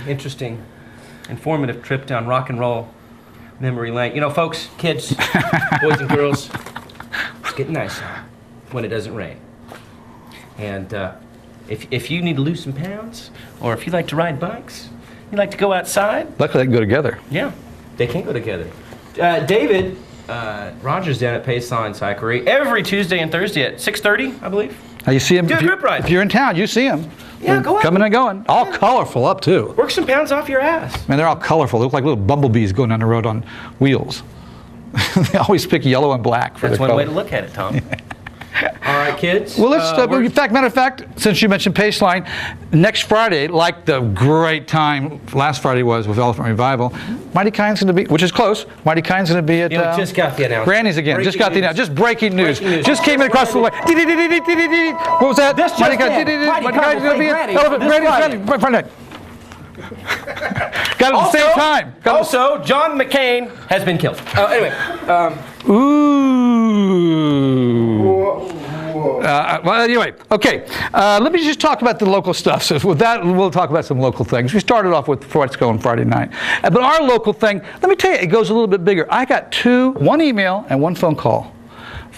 interesting, informative trip down rock and roll memory lane. You know, folks, kids, boys and girls, it's getting nice out when it doesn't rain. And if you need to lose some pounds, or if you like to ride bikes, you like to go outside. Luckily, they can go together. Yeah, they can go together. David Rogers down at Paceline Cyclery every Tuesday and Thursday at 6:30, I believe. Now you see him. Do a group ride. If you're in town, you see them. Yeah, go out. Coming and going. All colorful up, too. Work some pounds off your ass. Man, they're all colorful. They look like little bumblebees going down the road on wheels. They always pick yellow and black for That's their one color. way to look at it, Tom. All right, kids. Well, let's, matter of fact, since you mentioned Paceline, next Friday, like the great time last Friday was with Elephant Revival, Mighty Kind's going to be, which is close, Mighty Kind's going to be at just got the announcement. Granny's again. Breaking Just got the announcement. Just breaking news. Breaking news. Just came in across the way. What was that? This just Mighty in. Mighty Kind's going to be at Elephant Granny's. Got it at the same time. Also, John McCain has been killed. Anyway. Well, anyway, okay. Let me just talk about the local stuff. So with that, we'll talk about some local things. We started off with what's going Friday night. But our local thing, let me tell you, it goes a little bit bigger. I got one email and one phone call.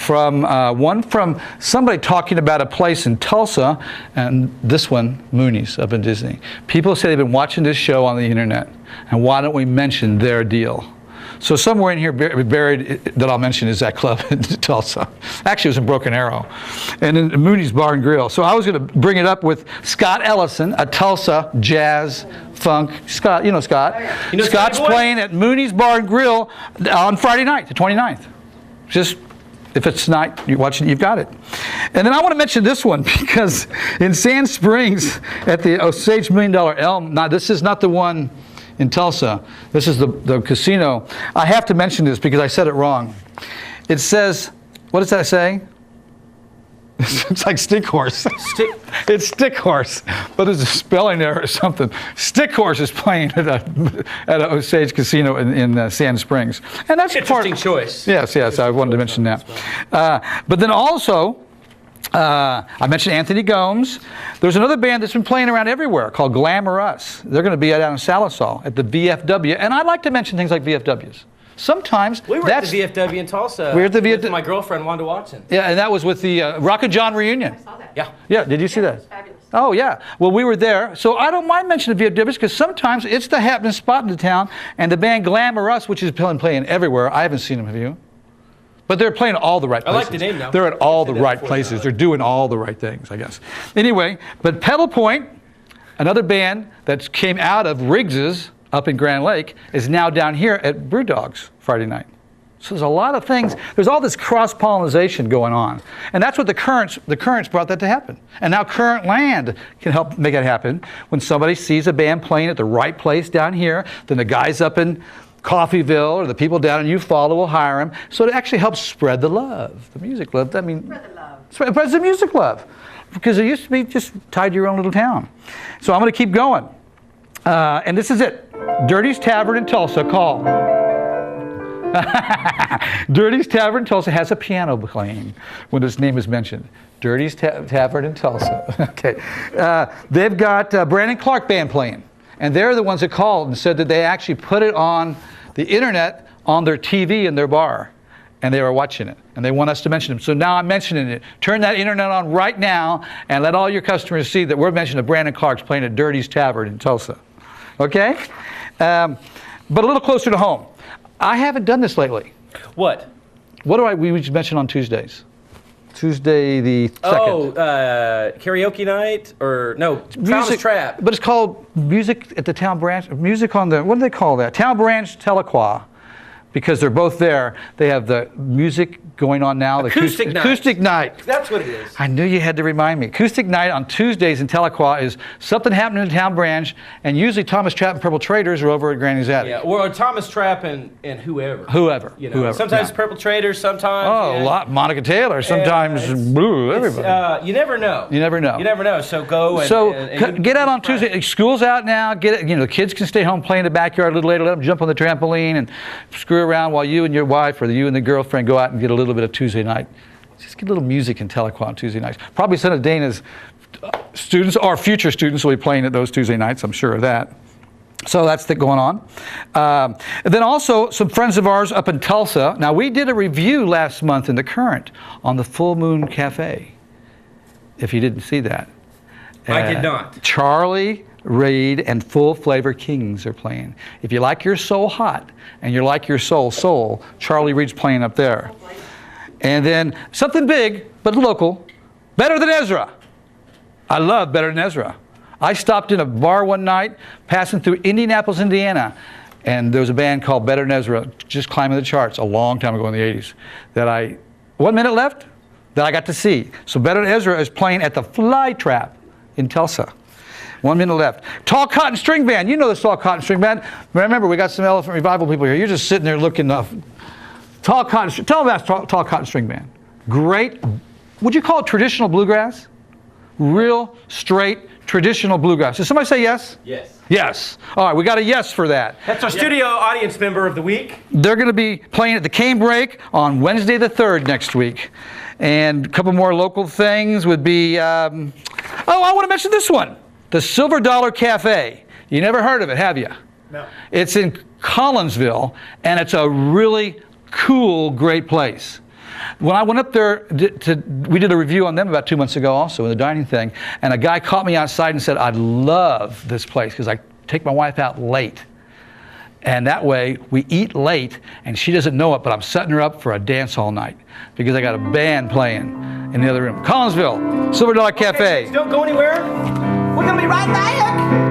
One from somebody talking about a place in Tulsa, and this one, Mooney's up in Disney. People say they've been watching this show on the internet, and why don't we mention their deal? So somewhere in here buried that I'll mention is that club in Tulsa. Actually, it was in Broken Arrow, and in Mooney's Bar and Grill. So I was going to bring it up with Scott Ellison, a Tulsa jazz funk. Scott, you know Scott. You know Scott's playing at Mooney's Bar and Grill on Friday night, the 29th. Just if it's night, you're watching, you've got it. And then I want to mention this one because in Sand Springs at the Osage $1 Million Elm, now this is not the one in Tulsa. This is the casino. I have to mention this because I said it wrong. It says, what does that say? It's like stick horse. It's stick horse, but there's a spelling error or something. Stick horse is playing at an Osage casino in Sand Springs, and that's interesting choice. Yes, I wanted to mention that. But then also, I mentioned Anthony Gomes. There's another band that's been playing around everywhere called Glamour Us. They're going to be down in Salisal at the VFW, and I like to mention things like VFWs. Sometimes we were at the VFW in Tulsa. We were at the with my girlfriend Wanda Watson. Yeah, and that was with the Rockin' John reunion. I saw that. Yeah. Did you see that? It was fabulous. Oh yeah. Well, we were there, so I don't mind mentioning the VFWs because sometimes it's the happening spot in the town, and the band Glamour Us, which is playing everywhere. I haven't seen them. Have you? But they're playing all the right places. I like the name now. They're at all the right places. They're doing all the right things, I guess. Anyway, but Pedal Point, another band that came out of Riggs's up in Grand Lake, is now down here at Brewdog's Friday night. So there's a lot of things. There's all this cross-pollination going on. And that's what the Currents brought that to happen. And now Currentland can help make it happen. When somebody sees a band playing at the right place down here, then the guys up in Coffeyville or the people down in Eufaula will hire them. So it actually helps spread the love, the music love. I mean, Spread the love. Spread the music love. Because it used to be just tied to your own little town. So I'm going to keep going. And this is it. Dirty's Tavern in Tulsa. Call. Dirty's Tavern in Tulsa has a piano playing when his name is mentioned. Dirty's Tavern in Tulsa. Okay. They've got Brandon Clark Band playing. And they're the ones that called and said that they actually put it on the internet on their TV in their bar. And they were watching it. And they want us to mention them. So now I'm mentioning it. Turn that internet on right now and let all your customers see that we're mentioning Brandon Clark's playing at Dirty's Tavern in Tulsa. Okay? But a little closer to home. I haven't done this lately. What? What do we mention on Tuesdays? Tuesday the 2nd. Oh, karaoke night? Or, no, Thomas Trap. But it's called Music at the Town Branch. Music on the, what do they call that? Town Branch Telequa. Because they're both there. They have the music going on now. Acoustic night. Acoustic night. That's what it is. I knew you had to remind me. Acoustic night on Tuesdays in Telequa is something happening in the Town Branch, and usually Thomas Trapp and Purple Traders are over at Granny's Attic. Yeah, or Thomas Trapp and whoever. Whoever. You know, whoever. sometimes Purple Traders, sometimes. Oh, a lot. Monica Taylor, sometimes everybody. You never know. You never know. You never know. So go and get out on Tuesday. School's out now. The kids can stay home, play in the backyard a little later. Let them jump on the trampoline and screw around while you and your wife or you and the girlfriend go out and get a little bit of Tuesday night. Just get a little music in Telequa on Tuesday nights. Probably some of Dana's students or future students will be playing at those Tuesday nights. I'm sure of that. So that's going on. And then also some friends of ours up in Tulsa. Now we did a review last month in the Current on the Full Moon Cafe. If you didn't see that. I did not. Charlie Reid and Full Flavor Kings are playing. If you like your soul hot and you like your soul, Charlie Reid's playing up there. And then something big, but local, Better Than Ezra. I love Better Than Ezra. I stopped in a bar one night, passing through Indianapolis, Indiana, and there was a band called Better Than Ezra, just climbing the charts a long time ago in the 80s, that 1 minute left, that I got to see. So Better Than Ezra is playing at the Fly Trap in Tulsa. 1 minute left. Tall Cotton String Band. You know the Tall Cotton String Band. Remember, we got some Elephant Revival people here. You're just sitting there looking up. Tall Cotton, tell them about Tall Cotton String Band. Great. Would you call it traditional bluegrass? Real, straight, traditional bluegrass. Did somebody say yes? Yes. Yes. All right, we got a yes for that. That's our studio audience member of the week. They're going to be playing at the Cane Break on Wednesday the 3rd next week. And a couple more local things would be, I want to mention this one. The Silver Dollar Cafe. You never heard of it, have you? No. It's in Collinsville, and it's a really cool, great place. When I went up there, we did a review on them about 2 months ago also in the dining thing, and a guy caught me outside and said, I love this place because I take my wife out late. And that way, we eat late, and she doesn't know it, but I'm setting her up for a dance all night because I got a band playing in the other room. Collinsville, Silver Dollar Cafe. Don't go anywhere. We're going to be right back.